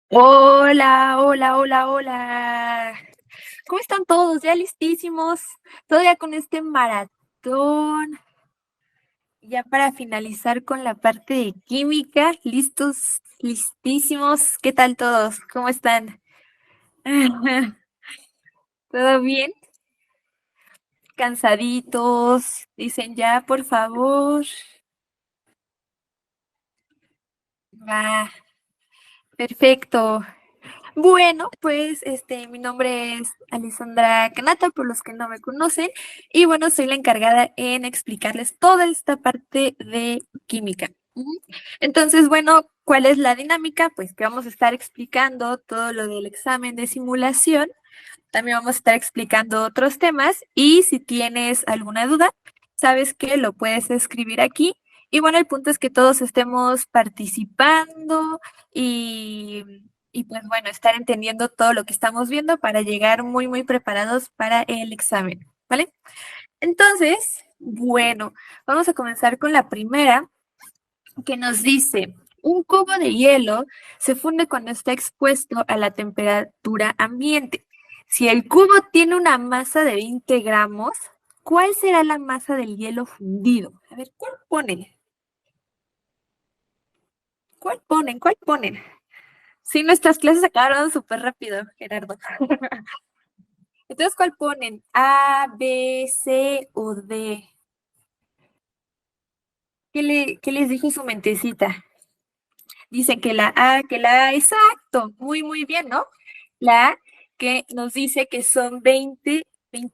Hola, hola, hola, hola. ¿Cómo están todos? ¿Ya listísimos? Todavía con este maratón. Ya para finalizar con la parte de química. ¿Listos? ¿Listísimos? ¿Qué tal todos? ¿Cómo están? ¿Todo bien? ¿Cansaditos? Dicen ya, por favor. Va, perfecto. Bueno, pues mi nombre es Alessandra Canata, por los que no me conocen, y bueno, soy la encargada en explicarles toda esta parte de química. Ujú. Entonces, bueno, ¿cuál es la dinámica? Pues que vamos a estar explicando todo lo del examen de simulación, también vamos a estar explicando otros temas y si tienes alguna duda, sabes que lo puedes escribir aquí. Y bueno, el punto es que todos estemos participando y, y pues bueno, estar entendiendo todo lo que estamos viendo para llegar muy, muy preparados para el examen, ¿vale? Entonces, bueno, vamos a comenzar con la primera que nos dice, un cubo de hielo se funde cuando está expuesto a la temperatura ambiente. Si el cubo tiene una masa de 20 gramos, ¿cuál será la masa del hielo fundido? A ver, ¿cuál ponen? ¿Cuál ponen? ¿Cuál ponen? Sí, nuestras clases acabaron súper rápido, Gerardo. Entonces, ¿cuál ponen? ¿A, B, C o D? ¿Qué les dijo su mentecita? Dicen que la A, exacto, muy, muy bien, ¿no? La A que nos dice que son 20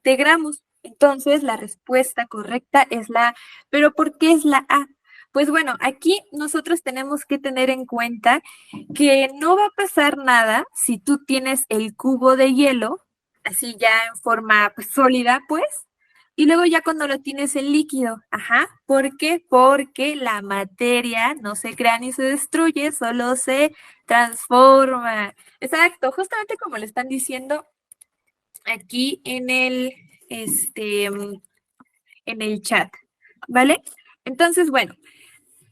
gramos. Entonces, la respuesta correcta es la A. ¿Pero por qué es la A? Pues bueno, aquí nosotros tenemos que tener en cuenta que no va a pasar nada si tú tienes el cubo de hielo, así ya en forma pues, sólida, pues, y luego ya cuando lo tienes en líquido, ajá, ¿por qué? Porque la materia no se crea ni se destruye, solo se transforma. Exacto, justamente como le están diciendo aquí en el chat, ¿vale? Entonces, bueno,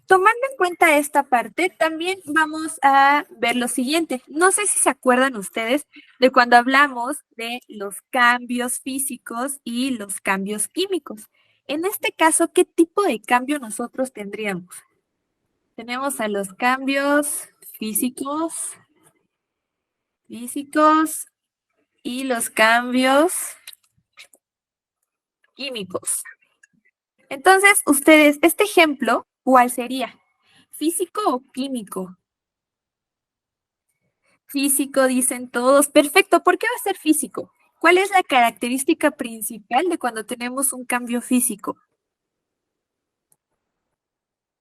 tomando en cuenta esta parte, también vamos a ver lo siguiente. No sé si se acuerdan ustedes de cuando hablamos de los cambios físicos y los cambios químicos. En este caso, ¿qué tipo de cambio nosotros tendríamos? Tenemos a los cambios físicos, físicos y los cambios químicos. Entonces, ustedes, este ejemplo, ¿cuál sería? ¿Físico o químico? Físico, dicen todos. Perfecto. ¿Por qué va a ser físico? ¿Cuál es la característica principal de cuando tenemos un cambio físico?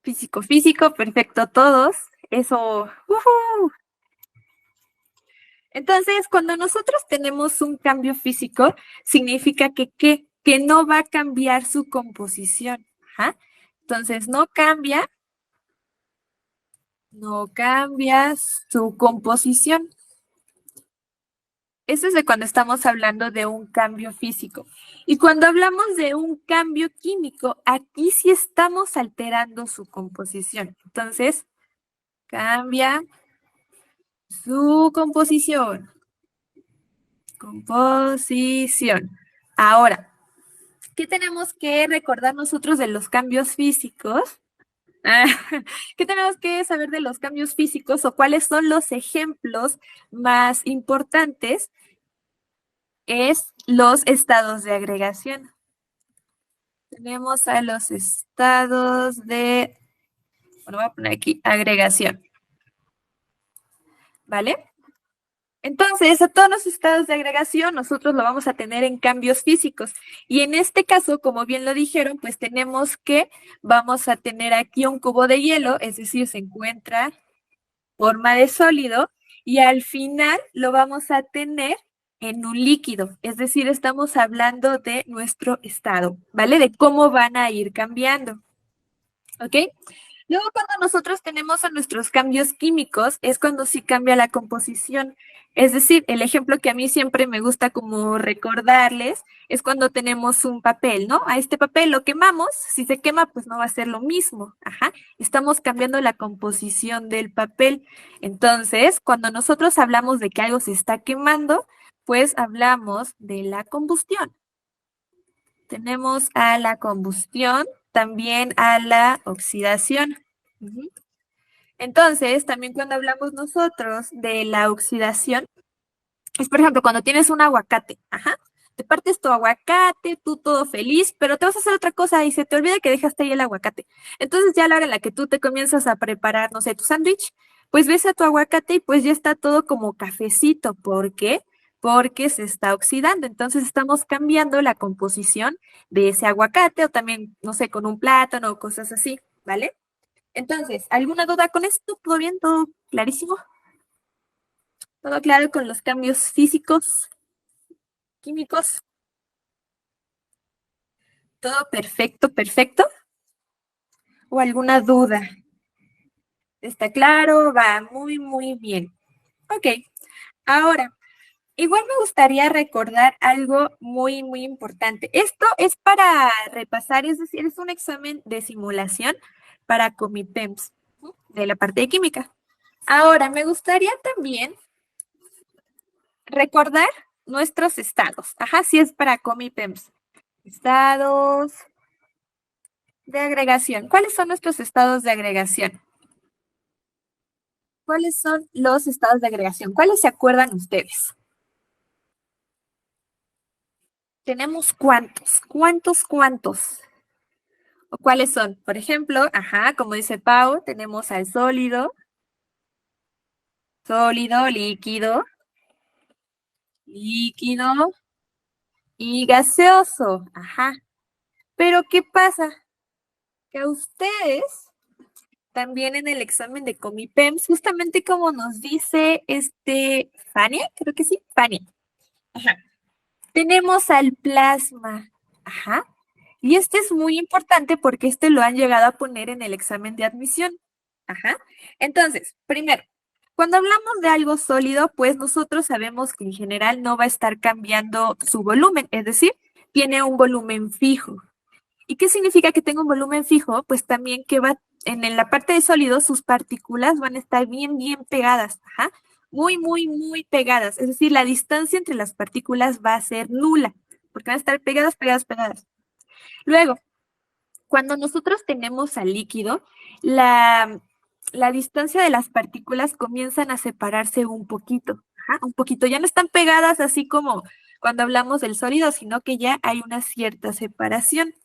Físico, físico, perfecto, todos. Eso. ¡Ujú! Entonces, cuando nosotros tenemos un cambio físico, significa que no va a cambiar su composición. Ajá. Entonces, no cambia su composición. Eso es de cuando estamos hablando de un cambio físico. Y cuando hablamos de un cambio químico, aquí sí estamos alterando su composición. Entonces, cambia su composición. Composición. Ahora, ¿qué tenemos que recordar nosotros de los cambios físicos? Ah, ¿qué tenemos que saber de los cambios físicos o cuáles son los ejemplos más importantes? Es los estados de agregación. Tenemos a los estados de, bueno, voy a poner aquí agregación, ¿vale? Entonces, a todos los estados de agregación nosotros lo vamos a tener en cambios físicos. Y en este caso, como bien lo dijeron, pues tenemos que vamos a tener aquí un cubo de hielo, es decir, se encuentra forma de sólido y al final lo vamos a tener en un líquido, es decir, estamos hablando de nuestro estado, ¿vale? De cómo van a ir cambiando, ¿ok? Luego, cuando nosotros tenemos a nuestros cambios químicos, es cuando sí cambia la composición. Es decir, el ejemplo que a mí siempre me gusta como recordarles es cuando tenemos un papel, ¿no? A este papel lo quemamos, si se quema, pues no va a ser lo mismo. Ajá. Estamos cambiando la composición del papel. Entonces, cuando nosotros hablamos de que algo se está quemando, pues hablamos de la combustión. Tenemos a la combustión, también a la oxidación. Ujú. Entonces, también cuando hablamos nosotros de la oxidación, es por ejemplo cuando tienes un aguacate, ajá, te partes tu aguacate, tú todo feliz, pero te vas a hacer otra cosa y se te olvida que dejaste ahí el aguacate. Entonces ya a la hora en la que tú te comienzas a preparar, no sé, tu sándwich, pues ves a tu aguacate y pues ya está todo como cafecito. ¿Por qué? Porque se está oxidando. Entonces estamos cambiando la composición de ese aguacate o también, no sé, con un plátano o cosas así, ¿vale? Entonces, ¿alguna duda con esto? ¿Todo bien? ¿Todo clarísimo? ¿Todo claro con los cambios físicos, químicos? ¿Todo perfecto, perfecto? ¿O alguna duda? ¿Está claro? Va muy, muy bien. Ok, ahora, igual me gustaría recordar algo muy, muy importante. Esto es para repasar, es decir, es un examen de simulación para Comipems, ¿no? De la parte de química. Ahora, me gustaría también recordar nuestros estados. Ajá, sí es para Comipems. Estados de agregación. ¿Cuáles son nuestros estados de agregación? ¿Cuáles son los estados de agregación? ¿Cuáles se acuerdan ustedes? Tenemos cuántos, cuántos, cuántos. ¿O cuáles son? Por ejemplo, ajá, como dice Pau, tenemos al sólido, sólido, líquido, líquido y gaseoso. Ajá. Pero ¿qué pasa? Que a ustedes también en el examen de Comipems, justamente como nos dice Fania, creo que sí, Fania. Ajá. Tenemos al plasma. Ajá. Y este es muy importante porque este lo han llegado a poner en el examen de admisión. Ajá. Entonces, primero, cuando hablamos de algo sólido, pues nosotros sabemos que en general no va a estar cambiando su volumen, es decir, tiene un volumen fijo. ¿Y qué significa que tenga un volumen fijo? Pues también que va en la parte de sólidos, sus partículas van a estar bien, bien pegadas. Ajá. Muy, muy, muy pegadas. Es decir, la distancia entre las partículas va a ser nula, porque van a estar pegadas, pegadas, pegadas. Luego, cuando nosotros tenemos al líquido, la, la distancia de las partículas comienzan a separarse un poquito. Ajá, un poquito. Ya no están pegadas así como cuando hablamos del sólido, sino que ya hay una cierta separación.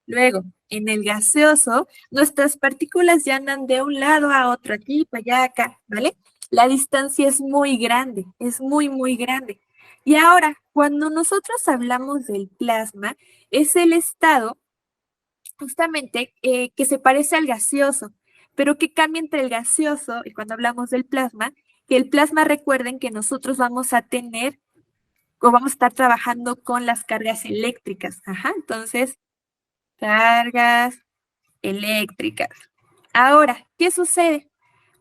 Luego, en el gaseoso, nuestras partículas ya andan de un lado a otro, aquí, para allá, acá, ¿vale? La distancia es muy grande, es muy, muy grande. Y ahora, cuando nosotros hablamos del plasma, es el estado justamente que se parece al gaseoso, pero que cambia entre el gaseoso y cuando hablamos del plasma, que el plasma recuerden que nosotros vamos a tener o vamos a estar trabajando con las cargas eléctricas. Ajá, entonces, cargas eléctricas. Ahora, ¿qué sucede?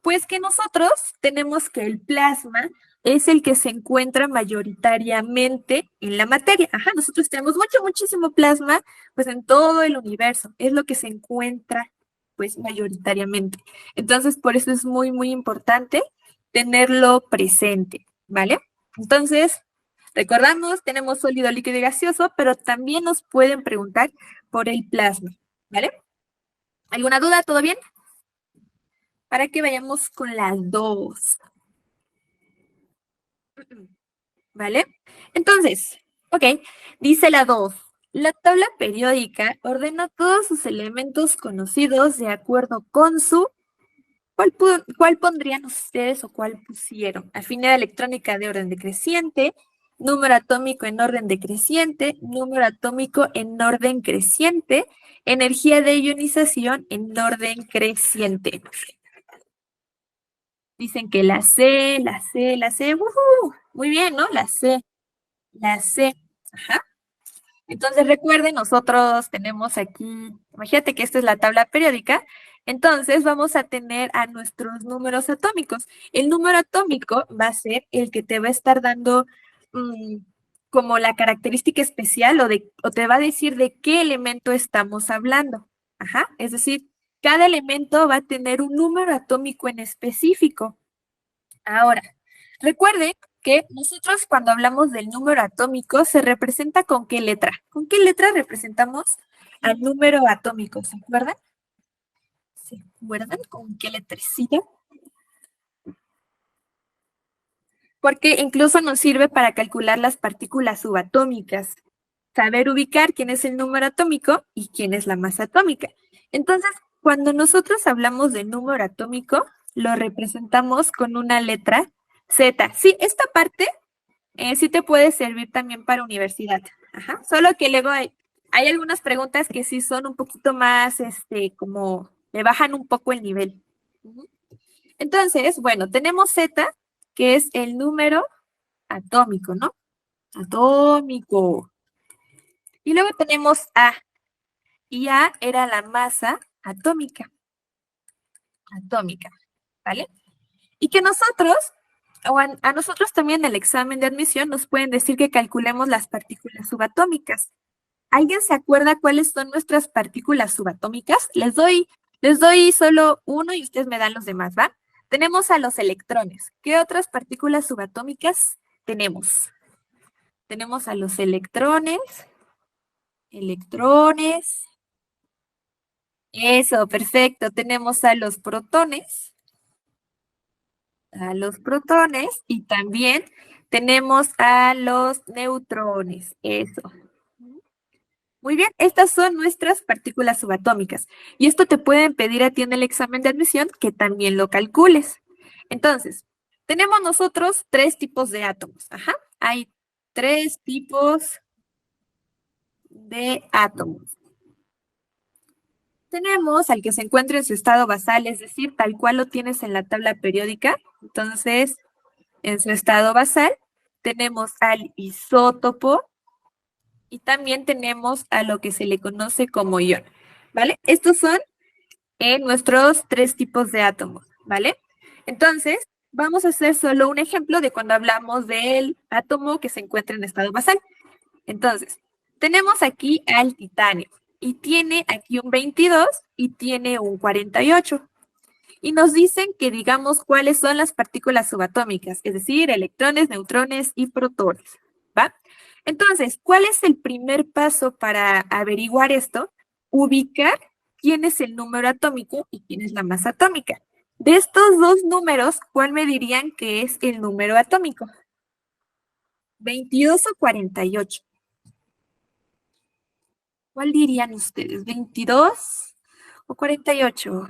Pues que nosotros tenemos que el plasma es el que se encuentra mayoritariamente en la materia. Ajá, nosotros tenemos mucho, muchísimo plasma, pues en todo el universo. Es lo que se encuentra, pues mayoritariamente. Entonces, por eso es muy, muy importante tenerlo presente, ¿vale? Entonces, recordamos, tenemos sólido, líquido y gaseoso, pero también nos pueden preguntar por el plasma, ¿vale? ¿Alguna duda? ¿Todo bien? Para que vayamos con las dos, ¿vale? Entonces, ok, dice la 2. La tabla periódica ordena todos sus elementos conocidos de acuerdo con su... ¿Cuál pondrían ustedes o cuál pusieron? Afinidad electrónica de orden decreciente, número atómico en orden decreciente, número atómico en orden creciente, energía de ionización en orden creciente. Dicen que la C, la C, la C. ¡Uhú! Muy bien, ¿no? La C, la C. Ajá. Entonces recuerden, nosotros tenemos aquí, imagínate que esta es la tabla periódica Entonces vamos a tener a nuestros números atómicos. El número atómico va a ser el que te va a estar dando mm, como la característica especial o te va a decir de qué elemento estamos hablando. Ajá, es decir, cada elemento va a tener un número atómico en específico. Ahora, recuerde que nosotros cuando hablamos del número atómico se representa con qué letra. ¿Con qué letra representamos al número atómico? ¿Se acuerdan? ¿Se acuerdan con qué letrecita? Porque incluso nos sirve para calcular las partículas subatómicas, saber ubicar quién es el número atómico y quién es la masa atómica. Entonces, cuando nosotros hablamos de número atómico, lo representamos con una letra Z. Sí, esta parte sí te puede servir también para universidad. Ajá. Solo que luego hay algunas preguntas que sí son un poquito más, como le bajan un poco el nivel. Ujú. Entonces, bueno, tenemos Z, que es el número atómico, ¿no? Atómico. Y luego tenemos A, y A era la masa atómica, atómica, ¿vale? Y que nosotros, a nosotros también en el examen de admisión nos pueden decir que calculemos las partículas subatómicas. ¿Alguien se acuerda cuáles son nuestras partículas subatómicas? Les doy solo uno y ustedes me dan los demás, ¿va? Tenemos a los electrones. ¿Qué otras partículas subatómicas tenemos? Tenemos a los electrones, electrones. Eso, perfecto. Tenemos a los protones y también tenemos a los neutrones. Eso. Muy bien, estas son nuestras partículas subatómicas y esto te pueden pedir a ti en el examen de admisión que también lo calcules. Entonces, tenemos nosotros tres tipos de átomos. Ajá, hay tres tipos de átomos. Tenemos al que se encuentra en su estado basal, es decir, tal cual lo tienes en la tabla periódica. Entonces, en su estado basal, tenemos al isótopo y también tenemos a lo que se le conoce como ion, ¿vale? Estos son nuestros tres tipos de átomos, ¿vale? Entonces, vamos a hacer solo un ejemplo de cuando hablamos del átomo que se encuentra en estado basal. Entonces, tenemos aquí al titanio y tiene aquí un 22 y tiene un 48. Y nos dicen que digamos cuáles son las partículas subatómicas, es decir, electrones, neutrones y protones, ¿va? Entonces, ¿cuál es el primer paso para averiguar esto? Ubicar quién es el número atómico y quién es la masa atómica. De estos dos números, ¿cuál me dirían que es el número atómico? ¿22 o 48? ¿Cuál dirían ustedes? ¿22 o 48?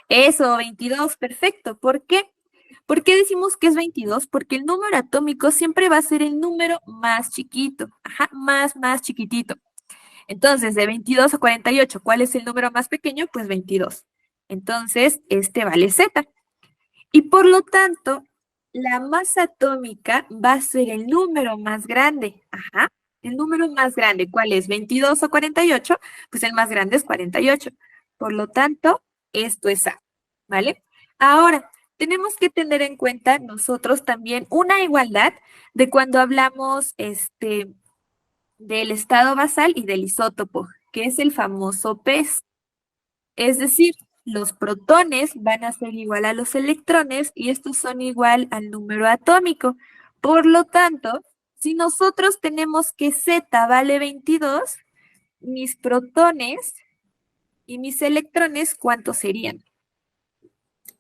Eso, 22, perfecto. ¿Por qué? ¿Por qué decimos que es 22? Porque el número atómico siempre va a ser el número más chiquito. Ajá, más chiquitito. Entonces, de 22 a 48, ¿cuál es el número más pequeño? Pues 22. Entonces, este vale Z. Y por lo tanto, la masa atómica va a ser el número más grande. Ajá. El número más grande, ¿cuál es? ¿22 o 48? Pues el más grande es 48. Por lo tanto, esto es A. ¿Vale? Ahora, tenemos que tener en cuenta nosotros también una igualdad de cuando hablamos del estado basal y del isótopo, que es el famoso pez. Es decir, los protones van a ser igual a los electrones y estos son igual al número atómico. Por lo tanto, si nosotros tenemos que Z vale 22, mis protones y mis electrones, ¿cuántos serían?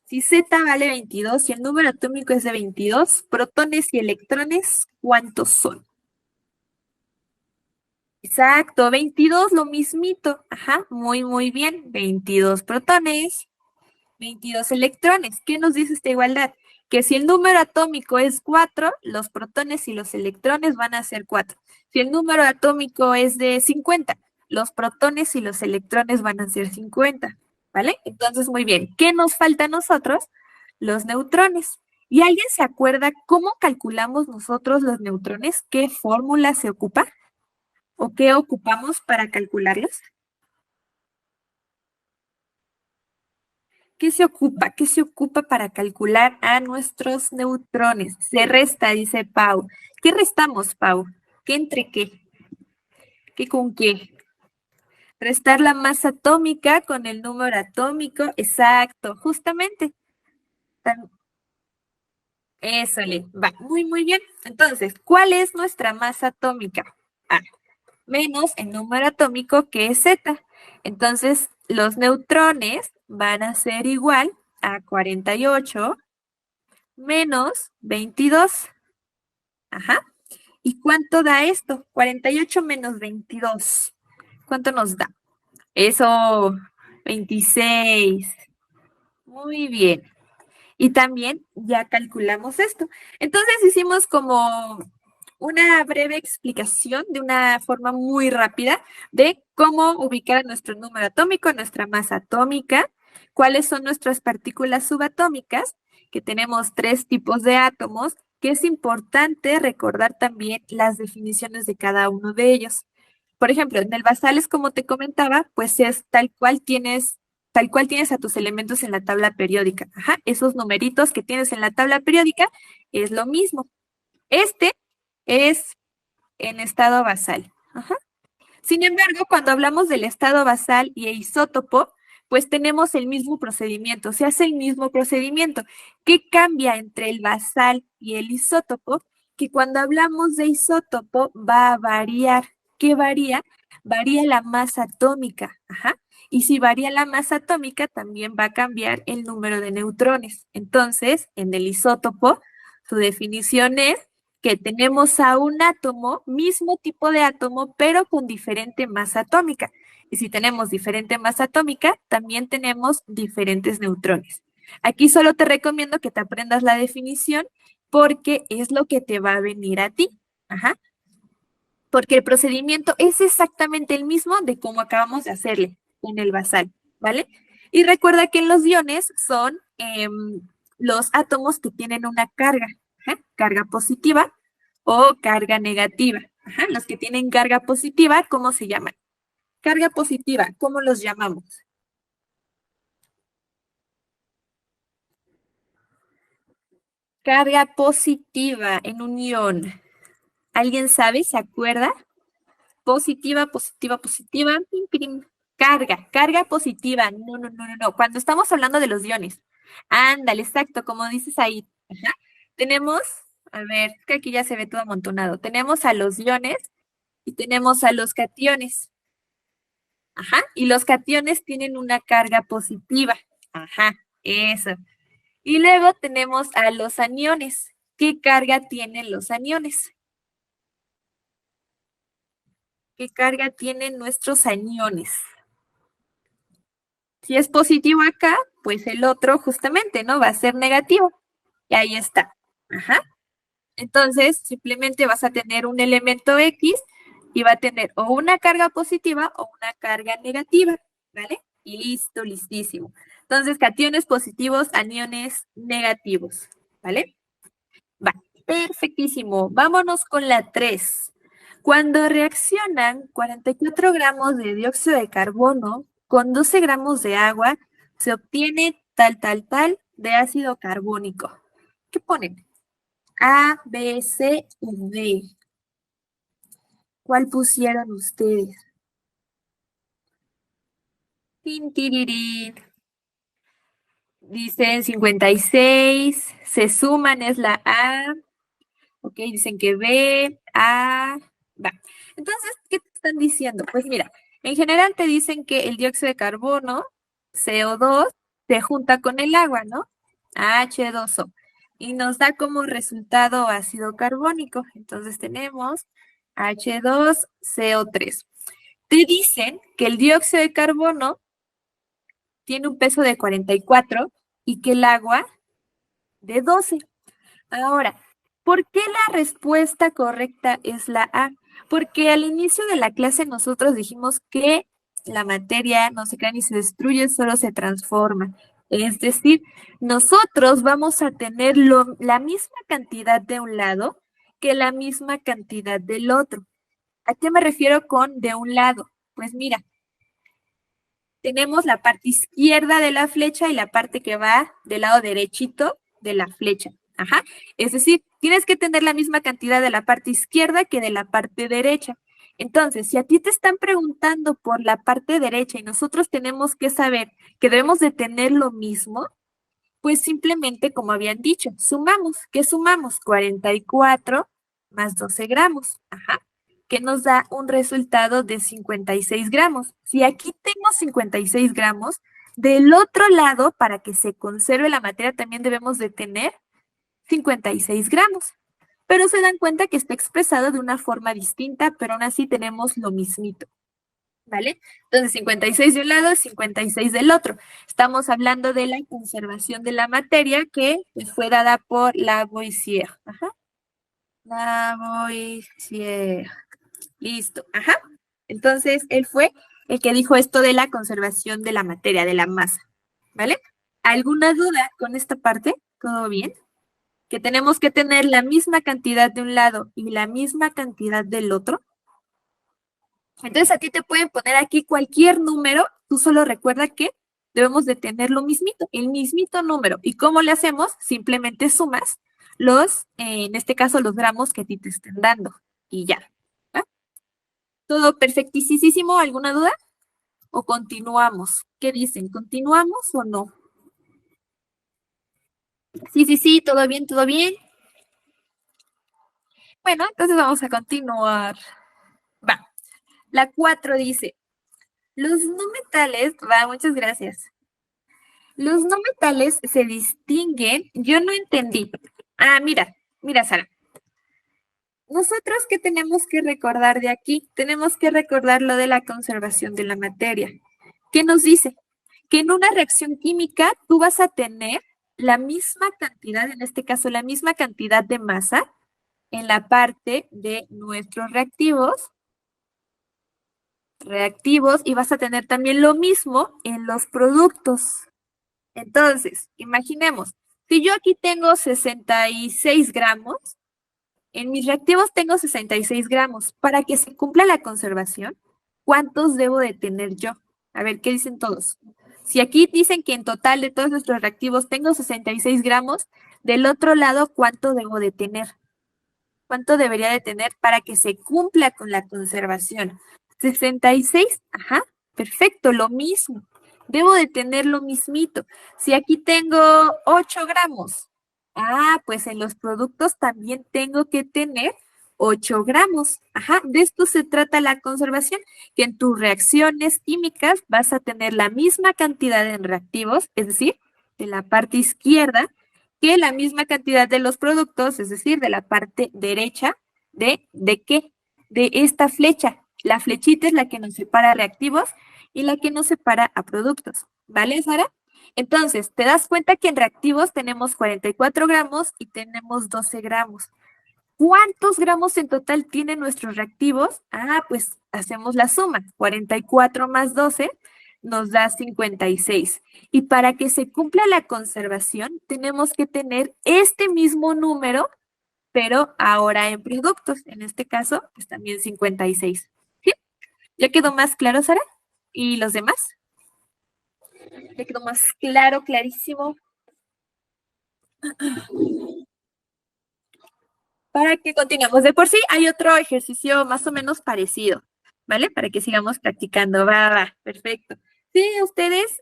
Si Z vale 22 y el número atómico es de 22, protones y electrones, ¿cuántos son? Exacto, 22, lo mismito. Ajá, muy bien. 22 protones, 22 electrones. ¿Qué nos dice esta igualdad? Que si el número atómico es 4, los protones y los electrones van a ser 4. Si el número atómico es de 50, los protones y los electrones van a ser 50. ¿Vale? Entonces, muy bien. ¿Qué nos falta a nosotros? Los neutrones. ¿Y alguien se acuerda cómo calculamos nosotros los neutrones? ¿Qué fórmula se ocupa? ¿O qué ocupamos para calcularlos? ¿Qué se ocupa? ¿Qué se ocupa para calcular a nuestros neutrones? Se resta, dice Pau. ¿Qué restamos, Pau? ¿Qué entre qué? ¿Qué con qué? Restar la masa atómica con el número atómico. Exacto, justamente. Eso le va muy, muy bien. Entonces, ¿cuál es nuestra masa atómica? A menos el número atómico que es Z. Entonces, los neutrones van a ser igual a 48 menos 22. Ajá. ¿Y cuánto da esto? 48 menos 22. ¿Cuánto nos da? Eso, 26. Muy bien. Y también ya calculamos esto. Entonces hicimos como una breve explicación de una forma muy rápida de cómo ubicar a nuestro número atómico, nuestra masa atómica, cuáles son nuestras partículas subatómicas, que tenemos 3 tipos de átomos, que es importante recordar también las definiciones de cada uno de ellos. Por ejemplo, en el basal es como te comentaba, pues es tal cual tienes a tus elementos en la tabla periódica. Ajá, esos numeritos que tienes en la tabla periódica es lo mismo. Este es en estado basal. Ajá. Sin embargo, cuando hablamos del estado basal y isótopo, pues tenemos el mismo procedimiento, se hace el mismo procedimiento. ¿Qué cambia entre el basal y el isótopo? Que cuando hablamos de isótopo va a variar. ¿Qué varía? Varía la masa atómica. Ajá. Y si varía la masa atómica, también va a cambiar el número de neutrones. Entonces, en el isótopo, su definición es que tenemos a un átomo, mismo tipo de átomo, pero con diferente masa atómica. Y si tenemos diferente masa atómica, también tenemos diferentes neutrones. Aquí solo te recomiendo que te aprendas la definición porque es lo que te va a venir a ti. Ajá. Porque el procedimiento es exactamente el mismo de como acabamos de hacerle en el basal, ¿vale? Y recuerda que los iones son los átomos que tienen una carga, ajá, carga positiva o carga negativa. Ajá, los que tienen carga positiva, ¿cómo se llaman? Carga positiva, ¿cómo los llamamos? Carga positiva en un ion. ¿Alguien sabe? ¿Se acuerda? Positiva, positiva, positiva. Pim, pim. Carga positiva. No, no, no, no, no. Cuando estamos hablando de los iones. Ándale, exacto, como dices ahí. Ajá. Tenemos, a ver, que aquí ya se ve todo amontonado. Tenemos a los iones y tenemos a los cationes. Ajá. Y los cationes tienen una carga positiva. Ajá, eso. Y luego tenemos a los aniones. ¿Qué carga tienen los aniones? ¿Qué carga tienen nuestros aniones? Si es positivo acá, pues el otro justamente, ¿no? Va a ser negativo. Y ahí está. Ajá. Entonces, simplemente vas a tener un elemento X y va a tener o una carga positiva o una carga negativa, ¿vale? Y listo, listísimo. Entonces, cationes positivos, aniones negativos, ¿vale? Va, perfectísimo. Vámonos con la 3. Cuando reaccionan 44 gramos de dióxido de carbono con 12 gramos de agua, se obtiene tal de ácido carbónico. ¿Qué ponen? A, B, C y D. ¿Cuál pusieron ustedes? Tin, tirirín. Dicen 56, se suman es la A. Ok, dicen que B, A, va. Entonces, ¿qué te están diciendo? Pues mira, en general te dicen que el dióxido de carbono, CO2, se junta con el agua, ¿no? H2O. Y nos da como resultado ácido carbónico. Entonces tenemos H2CO3. Te dicen que el dióxido de carbono tiene un peso de 44 y que el agua de 12. Ahora, ¿por qué la respuesta correcta es la A? Porque al inicio de la clase nosotros dijimos que la materia no se crea ni se destruye, solo se transforma. Es decir, nosotros vamos a tener la misma cantidad de un lado que la misma cantidad del otro. ¿A qué me refiero con de un lado? Pues mira, tenemos la parte izquierda de la flecha y la parte que va del lado derechito de la flecha. Ajá. Es decir, tienes que tener la misma cantidad de la parte izquierda que de la parte derecha. Entonces, si a ti te están preguntando por la parte derecha y nosotros tenemos que saber que debemos de tener lo mismo, pues simplemente, como habían dicho, sumamos. ¿Qué sumamos? 44 más 12 gramos. Ajá. Que nos da un resultado de 56 gramos. Si aquí tengo 56 gramos, del otro lado, para que se conserve la materia, también debemos de tener 56 gramos. Pero se dan cuenta que está expresado de una forma distinta, pero aún así tenemos lo mismito. ¿Vale? Entonces, 56 de un lado, 56 del otro. Estamos hablando de la conservación de la materia que pues, fue dada por Lavoisier. Ajá. Lavoisier. Listo. Ajá. Entonces, él fue el que dijo esto de la conservación de la materia, de la masa. ¿Vale? ¿Alguna duda con esta parte? ¿Todo bien? Que tenemos que tener la misma cantidad de un lado y la misma cantidad del otro. Entonces a ti te pueden poner aquí cualquier número, tú solo recuerda que debemos de tener lo mismito, el mismito número. ¿Y cómo le hacemos? Simplemente sumas en este caso, los gramos que a ti te estén dando y ya. ¿Va? ¿Todo perfectísimo? ¿Alguna duda? ¿O continuamos? ¿Qué dicen? ¿Continuamos o no? Sí, sí, sí, todo bien, todo bien. Bueno, entonces vamos a continuar. Va. La 4 dice, los no metales, va, muchas gracias. Los no metales se distinguen, yo no entendí. Ah, mira, Sara. Nosotros, ¿qué tenemos que recordar de aquí? Tenemos que recordar lo de la conservación de la materia. ¿Qué nos dice? Que en una reacción química tú vas a tener la misma cantidad, en este caso la misma cantidad de masa en la parte de nuestros reactivos y vas a tener también lo mismo en los productos. Entonces, imaginemos, si yo aquí tengo 66 gramos, en mis reactivos tengo 66 gramos. Para que se cumpla la conservación, ¿cuántos debo de tener yo? A ver, ¿qué dicen todos? Si aquí dicen que en total de todos nuestros reactivos tengo 66 gramos, del otro lado, ¿cuánto debo de tener? ¿Cuánto debería de tener para que se cumpla con la conservación? 66, ajá, perfecto, lo mismo. Debo de tener lo mismito. Si aquí tengo 8 gramos, pues en los productos también tengo que tener 8 gramos. Ajá, de esto se trata la conservación, que en tus reacciones químicas vas a tener la misma cantidad en reactivos, es decir, de la parte izquierda, que la misma cantidad de los productos, es decir, de la parte derecha ¿de qué? De esta flecha. La flechita es la que nos separa reactivos y la que nos separa a productos. ¿Vale, Sara? Entonces, te das cuenta que en reactivos tenemos 44 gramos y tenemos 12 gramos. ¿Cuántos gramos en total tienen nuestros reactivos? Pues hacemos la suma. 44 más 12 nos da 56. Y para que se cumpla la conservación, tenemos que tener este mismo número, pero ahora en productos. En este caso, pues también 56. ¿Sí? ¿Ya quedó más claro, Sara? ¿Y los demás? ¿Ya quedó más claro, clarísimo? Para que continuemos. De por sí hay otro ejercicio más o menos parecido, ¿vale? Para que sigamos practicando. Va, perfecto. Sí, ustedes,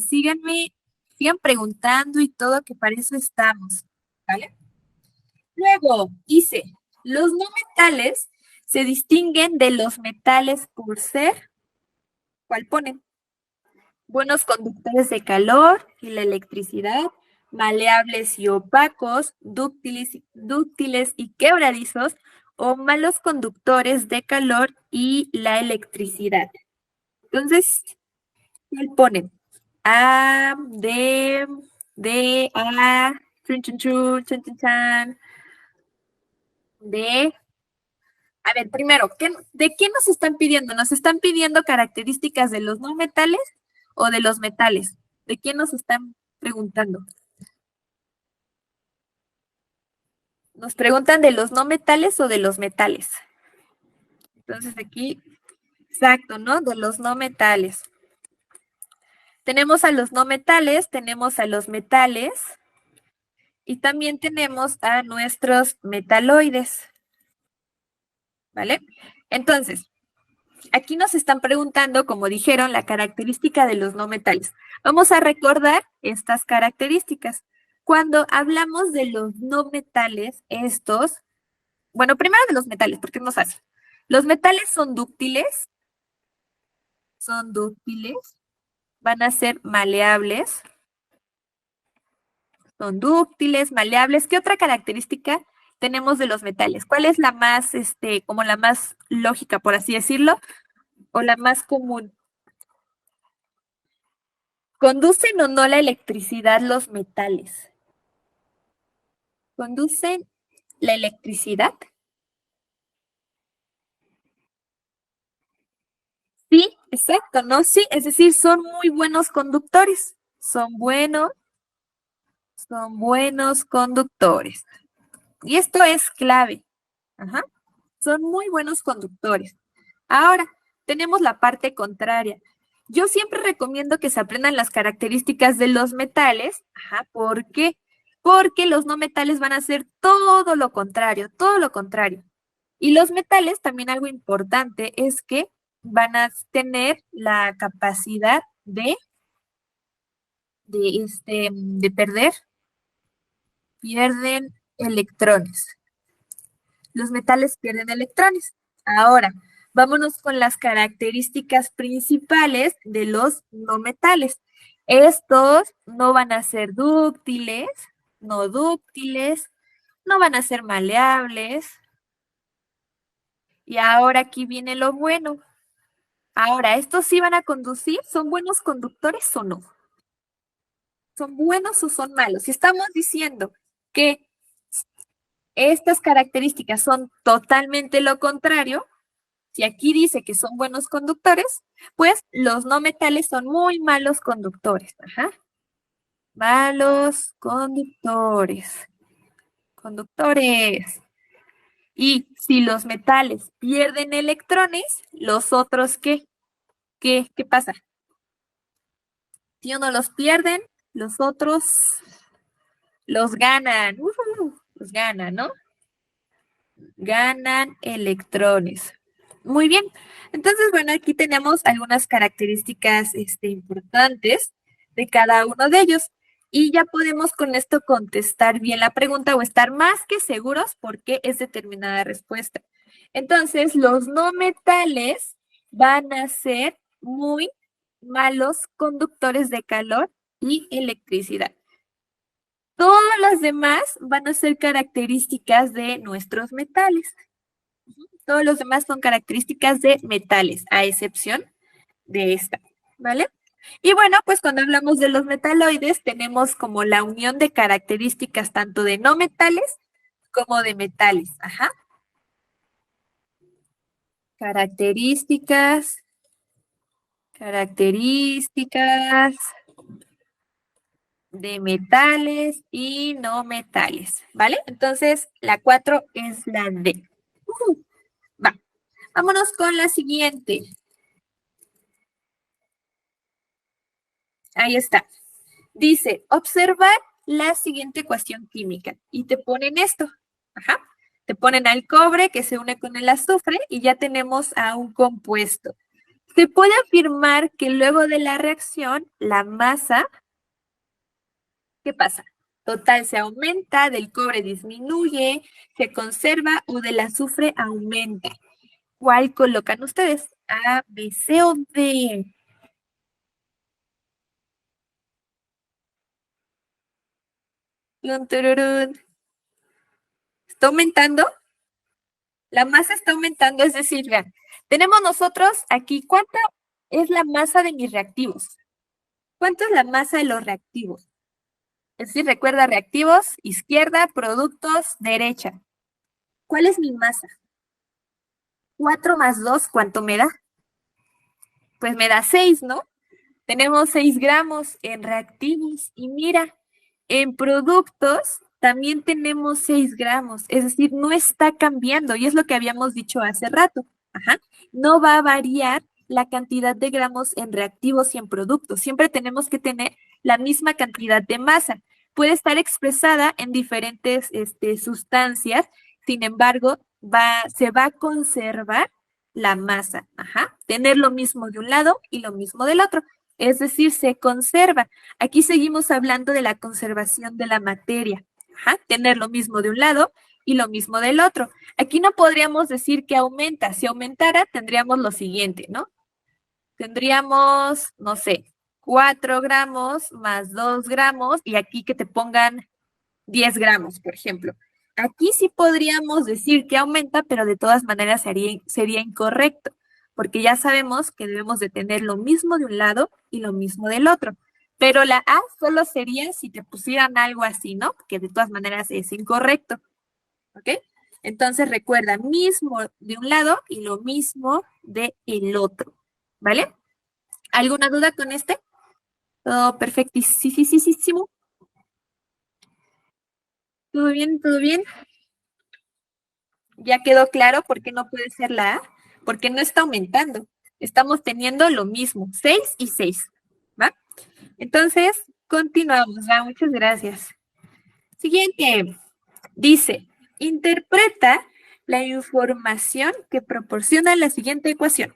síganme, sigan preguntando y todo, que para eso estamos, ¿vale? Luego, dice, los no metales se distinguen de los metales por ser, ¿cuál ponen? Buenos conductores de calor y la electricidad, maleables y opacos, dúctiles y quebradizos, o malos conductores de calor y la electricidad. Entonces, ¿cuál ponen? A, D, A, chun, chun, chun, chan, chan, chan, D. A ver, primero, ¿de qué nos están pidiendo? ¿Nos están pidiendo características de los no metales o de los metales? ¿De qué nos están preguntando? Nos preguntan de los no metales o de los metales. Entonces aquí, exacto, ¿no? De los no metales. Tenemos a los no metales, tenemos a los metales y también tenemos a nuestros metaloides, ¿vale? Entonces, aquí nos están preguntando, como dijeron, la característica de los no metales. Vamos a recordar estas características. Cuando hablamos de los no metales, estos, bueno, primero de los metales, porque es más fácil. Los metales son dúctiles, van a ser maleables, son dúctiles, maleables. ¿Qué otra característica tenemos de los metales? ¿Cuál es la más, como la más lógica, por así decirlo, o la más común? ¿Conducen o no la electricidad los metales? ¿Conducen la electricidad? Sí, exacto, ¿no? Sí, es decir, son muy buenos conductores. Son buenos conductores. Y esto es clave. Ajá. Son muy buenos conductores. Ahora, tenemos la parte contraria. Yo siempre recomiendo que se aprendan las características de los metales. Ajá, ¿por qué? Porque los no metales van a ser todo lo contrario, todo lo contrario. Y los metales, también algo importante es que van a tener la capacidad de perder, pierden electrones. Los metales pierden electrones. Ahora, vámonos con las características principales de los no metales. Estos no van a ser dúctiles, no van a ser maleables. Y ahora aquí viene lo bueno. Ahora, ¿estos sí van a conducir? ¿Son buenos conductores o no? ¿Son buenos o son malos? Si estamos diciendo que estas características son totalmente lo contrario, si aquí dice que son buenos conductores, pues los no metales son muy malos conductores. Ajá. Malos conductores. Conductores. Y si los metales pierden electrones, ¿los otros qué? ¿Qué pasa? Si uno los pierden, los otros los ganan. Los ganan, ¿no? Ganan electrones. Muy bien. Entonces, bueno, aquí tenemos algunas características importantes de cada uno de ellos. Y ya podemos con esto contestar bien la pregunta o estar más que seguros por qué es determinada respuesta. Entonces, los no metales van a ser muy malos conductores de calor y electricidad. Todas las demás van a ser características de nuestros metales. Todos los demás son características de metales, a excepción de esta, ¿vale? Y bueno, pues cuando hablamos de los metaloides, tenemos como la unión de características tanto de no metales como de metales. Ajá. Características de metales y no metales, ¿vale? Entonces, la 4 es la D. Va, vámonos con la siguiente. Ahí está. Dice, observar la siguiente ecuación química y te ponen esto. Ajá. Te ponen al cobre que se une con el azufre y ya tenemos a un compuesto. Se puede afirmar que luego de la reacción, la masa, ¿qué pasa? Total se aumenta, del cobre disminuye, se conserva o del azufre aumenta. ¿Cuál colocan ustedes? A, B, C o D. Tun, tururún. ¿Está aumentando? La masa está aumentando, es decir, vean, tenemos nosotros aquí, ¿cuánta es la masa de mis reactivos? ¿Cuánto es la masa de los reactivos? Es decir, recuerda, reactivos, izquierda, productos, derecha. ¿Cuál es mi masa? 4 más 2, ¿cuánto me da? Pues me da 6, ¿no? Tenemos 6 gramos en reactivos y mira, en productos también tenemos 6 gramos, es decir, no está cambiando y es lo que habíamos dicho hace rato. Ajá. No va a variar la cantidad de gramos en reactivos y en productos. Siempre tenemos que tener la misma cantidad de masa. Puede estar expresada en diferentes sustancias, sin embargo, se va a conservar la masa. Ajá. Tener lo mismo de un lado y lo mismo del otro. Es decir, se conserva. Aquí seguimos hablando de la conservación de la materia. Ajá. Tener lo mismo de un lado y lo mismo del otro. Aquí no podríamos decir que aumenta. Si aumentara, tendríamos lo siguiente, ¿no? Tendríamos, no sé, 4 gramos más 2 gramos y aquí que te pongan 10 gramos, por ejemplo. Aquí sí podríamos decir que aumenta, pero de todas maneras sería incorrecto, porque ya sabemos que debemos de tener lo mismo de un lado y lo mismo del otro. Pero la A solo sería si te pusieran algo así, ¿no? Que de todas maneras es incorrecto. ¿Ok? Entonces recuerda, mismo de un lado y lo mismo de el otro. ¿Vale? ¿Alguna duda con este? Todo perfectísimo. ¿Todo bien? ¿Todo bien? Ya quedó claro por qué no puede ser la A, porque no está aumentando. Estamos teniendo lo mismo, 6 y 6. ¿Va? Entonces, continuamos. ¿Va? Muchas gracias. Siguiente. Dice, interpreta la información que proporciona la siguiente ecuación.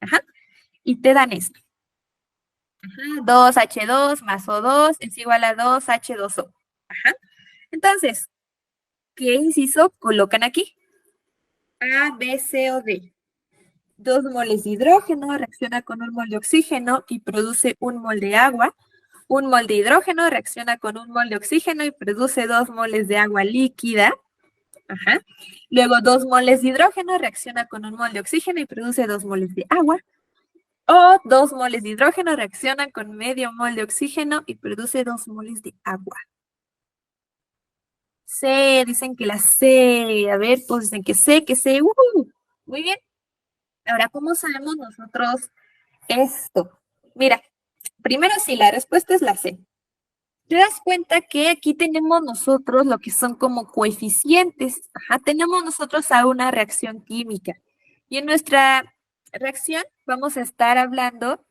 Ajá. Y te dan esto. 2H2 más O2 es igual a 2H2O. Ajá. Entonces, ¿qué inciso colocan aquí? A, B, C o D. 2 moles de hidrógeno reacciona con 1 mol de oxígeno y produce 1 mol de agua. 1 mol de hidrógeno reacciona con 1 mol de oxígeno y produce 2 moles de agua líquida. Ajá. Luego 2 moles de hidrógeno reacciona con 1 mol de oxígeno y produce 2 moles de agua. O 2 moles de hidrógeno reaccionan con medio mol de oxígeno y produce 2 moles de agua. C, dicen que la C. A ver, pues dicen que C, que C. Muy bien. Ahora, ¿cómo sabemos nosotros esto? Mira, primero sí, la respuesta es la C. Te das cuenta que aquí tenemos nosotros lo que son como coeficientes. Ajá, tenemos nosotros a una reacción química. Y en nuestra reacción vamos a estar hablando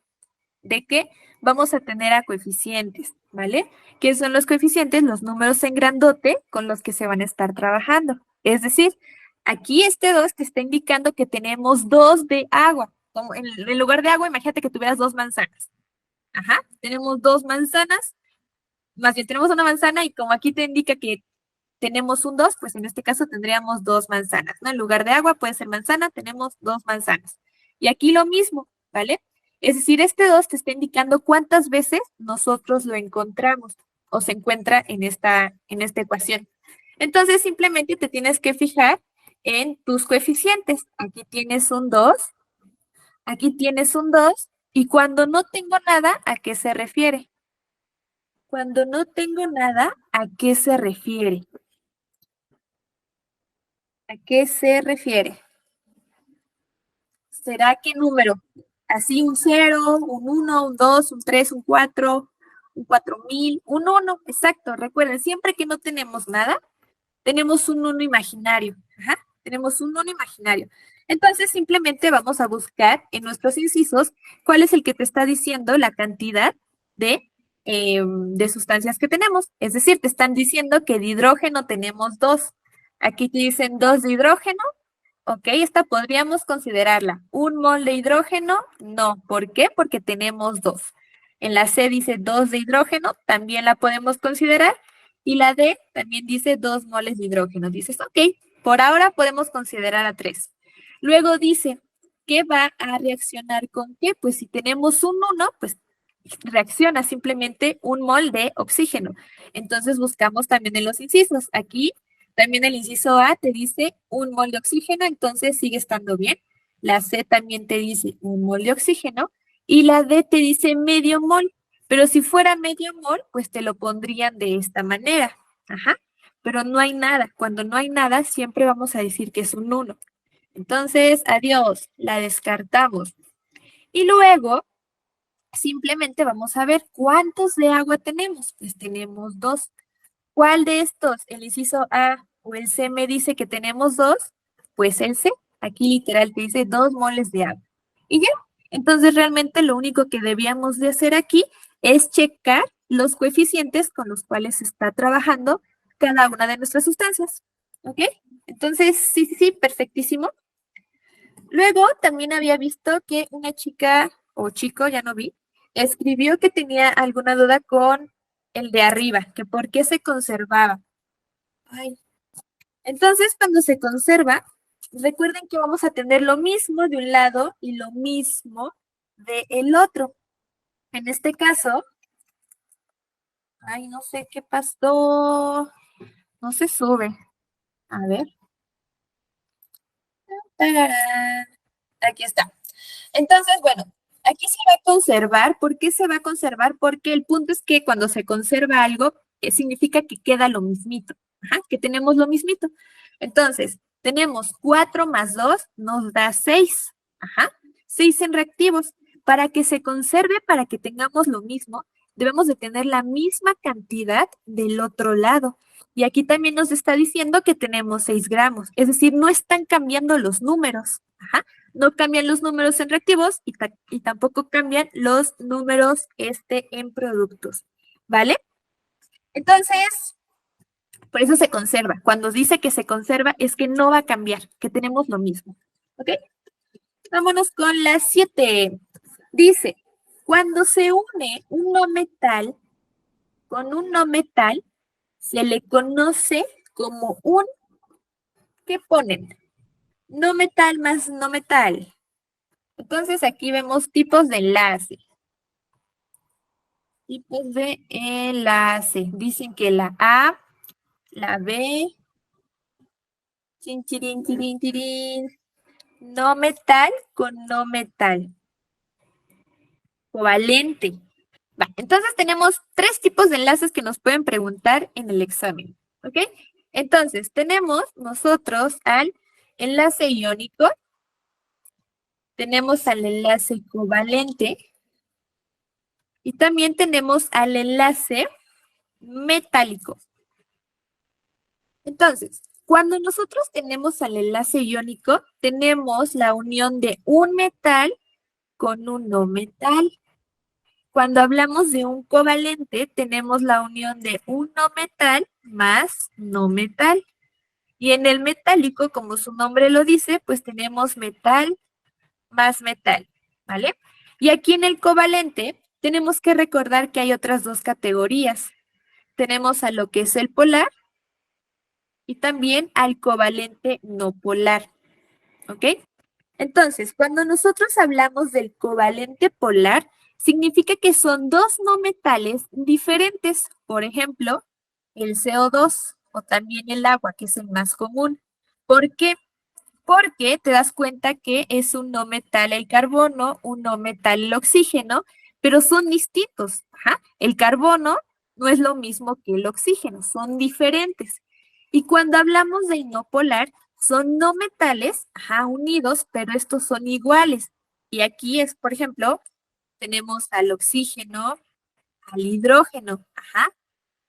de que vamos a tener a coeficientes, ¿vale? ¿Qué son los coeficientes? Los números en grandote con los que se van a estar trabajando. Es decir, aquí este 2 te está indicando que tenemos 2 de agua. Como en lugar de agua, imagínate que tuvieras 2 manzanas. Ajá, tenemos 2 manzanas, más bien tenemos una manzana y como aquí te indica que tenemos un 2, pues en este caso tendríamos 2 manzanas, ¿no? En lugar de agua puede ser manzana, tenemos 2 manzanas. Y aquí lo mismo, ¿vale? Es decir, este 2 te está indicando cuántas veces nosotros lo encontramos o se encuentra en esta ecuación. Entonces, simplemente te tienes que fijar en tus coeficientes. Aquí tienes un 2, aquí tienes un 2, y cuando no tengo nada, ¿a qué se refiere? Cuando no tengo nada, ¿a qué se refiere? ¿A qué se refiere? ¿Será qué número? Así un 0, un 1, un 2, un 3, un 4, un 4000, un 1, exacto. Recuerden, siempre que no tenemos nada, tenemos un 1 imaginario. Ajá, tenemos un 1 imaginario. Entonces, simplemente vamos a buscar en nuestros incisos cuál es el que te está diciendo la cantidad de sustancias que tenemos. Es decir, te están diciendo que de hidrógeno tenemos 2. Aquí te dicen 2 de hidrógeno. Ok, esta podríamos considerarla. ¿Un mol de hidrógeno? No. ¿Por qué? Porque tenemos 2. En la C dice 2 de hidrógeno, también la podemos considerar. Y la D también dice 2 moles de hidrógeno. Dices, ok, por ahora podemos considerar a 3. Luego dice, ¿qué va a reaccionar con qué? Pues si tenemos un 1, pues reacciona simplemente 1 mol de oxígeno. Entonces buscamos también en los incisos. Aquí también el inciso A te dice 1 mol de oxígeno, entonces sigue estando bien. La C también te dice 1 mol de oxígeno y la D te dice medio mol. Pero si fuera medio mol, pues te lo pondrían de esta manera. Ajá. Pero no hay nada. Cuando no hay nada, siempre vamos a decir que es un 1. Entonces, adiós, la descartamos. Y luego, simplemente vamos a ver cuántos de agua tenemos. Pues tenemos 2. ¿Cuál de estos, el inciso A o el C, me dice que tenemos 2? Pues el C. Aquí literal te dice 2 moles de agua. Y ya. Entonces, realmente lo único que debíamos de hacer aquí es checar los coeficientes con los cuales se está trabajando cada una de nuestras sustancias. ¿Ok? Entonces, sí, sí, sí, perfectísimo. Luego, también había visto que una chica o chico, ya no vi, escribió que tenía alguna duda con el de arriba, que por qué se conservaba. Ay. Entonces, cuando se conserva, recuerden que vamos a tener lo mismo de un lado y lo mismo del otro. En este caso, ay, no sé qué pasó. No se sube. A ver. Tararán. Aquí está. Entonces, bueno, aquí se va a conservar. ¿Por qué se va a conservar? Porque el punto es que cuando se conserva algo, significa que queda lo mismito. Ajá, que tenemos lo mismito. Entonces, tenemos 4 más 2 nos da 6. Ajá, 6 en reactivos. Para que se conserve, para que tengamos lo mismo, debemos de tener la misma cantidad del otro lado. Y aquí también nos está diciendo que tenemos 6 gramos. Es decir, no están cambiando los números. Ajá, no cambian los números en reactivos y tampoco cambian los números en productos, ¿vale? Entonces, por eso se conserva. Cuando dice que se conserva es que no va a cambiar, que tenemos lo mismo, ¿ok? Vámonos con la 7. Dice, cuando se une un no metal con un no metal, se le conoce como un, ¿qué ponen? No metal más no metal. Entonces aquí vemos tipos de enlace. Tipos de enlace. Dicen que la A, la B, chin, chirin, chirin, chirin, no metal con no metal. Covalente. Va, entonces tenemos 3 tipos de enlaces que nos pueden preguntar en el examen. ¿Ok? Entonces, tenemos nosotros al enlace iónico, tenemos al enlace covalente y también tenemos al enlace metálico. Entonces, cuando nosotros tenemos al enlace iónico, tenemos la unión de un metal con un no metal. Cuando hablamos de un covalente, tenemos la unión de un no metal más no metal. Y en el metálico, como su nombre lo dice, pues tenemos metal más metal, ¿vale? Y aquí en el covalente, tenemos que recordar que hay otras 2 categorías. Tenemos a lo que es el polar y también al covalente no polar, ¿ok? Entonces, cuando nosotros hablamos del covalente polar, significa que son 2 no metales diferentes. Por ejemplo, el CO2 o también el agua, que es el más común. ¿Por qué? Porque te das cuenta que es un no metal el carbono, un no metal el oxígeno, pero son distintos. Ajá. El carbono no es lo mismo que el oxígeno, son diferentes. Y cuando hablamos del no polar, son no metales, ajá, unidos, pero estos son iguales. Y aquí es, por ejemplo, tenemos al oxígeno, al hidrógeno, ajá,